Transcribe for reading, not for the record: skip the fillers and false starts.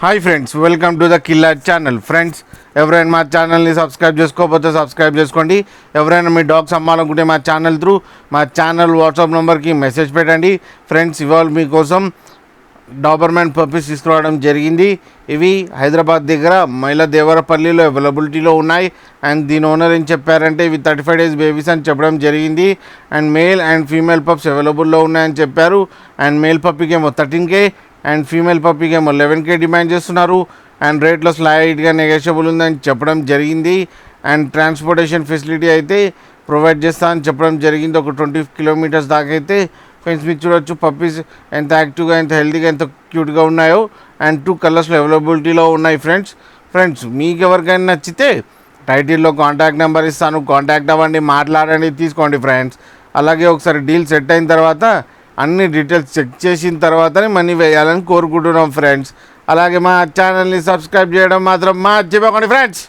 Hi friends, welcome to the killer channel. Friends, ఎవరైనా మా ఛానల్ని సబ్స్క్రైబ్ చేసుకోకపోతే సబ్స్క్రైబ్ చేసుకోండి. ఎవరైనా మీ డాగ్స్ అమ్మాలనుకుంటే మా ఛానల్ వాట్సాప్ నెంబర్కి మెసేజ్ పెట్టండి. ఫ్రెండ్స్, ఇవాళ మీకోసం డాబర్మ్యాన్ పప్పీస్ తీసుకురావడం జరిగింది. ఇవి హైదరాబాద్ దగ్గర మైలదేవరపల్లిలో అవైలబిలిటీలో ఉన్నాయి. అండ్ దీని ఓనర్ ఏం చెప్పారంటే ఇవి 35 days బేబీస్ అని చెప్పడం జరిగింది. And male and female pups అవైలబుల్లో ఉన్నాయని చెప్పారు. అండ్ మేల్ పప్పీకి ఏమో 13K అండ్ ఫీమేల్ పప్పీకి ఏమో 11K డిమాండ్ చేస్తున్నారు. అండ్ రేట్లో స్లైడ్గా నెగోషియబుల్ ఉందని చెప్పడం జరిగింది. అండ్ ట్రాన్స్పోర్టేషన్ ఫెసిలిటీ అయితే ప్రొవైడ్ చేస్తా అని చెప్పడం జరిగింది. ఒక 20 kilometers దాకా అయితే. ఫ్రెండ్స్, మీరు చూడొచ్చు పప్పీస్ ఎంత యాక్టివ్గా, ఎంత హెల్తీగా, ఎంత క్యూట్గా ఉన్నాయో. అండ్ 2 colors అవైలబిలిటీలో ఉన్నాయి. ఫ్రెండ్స్ మీకు ఎవరికైనా నచ్చితే టైటిల్లో కాంటాక్ట్ నెంబర్ ఇస్తాను, కాంటాక్ట్ అవ్వండి, మాట్లాడండి, తీసుకోండి ఫ్రెండ్స్. అలాగే ఒకసారి డీల్ సెట్ అయిన తర్వాత అన్ని డీటెయిల్స్ చెక్ చేసిన తర్వాతనే మనీ వేయాలని కోరుకుంటున్నాం ఫ్రెండ్స్. అలాగే మా ఛానల్ని సబ్స్క్రైబ్ చేయడం మాత్రం మర్చిపోకండి ఫ్రెండ్స్.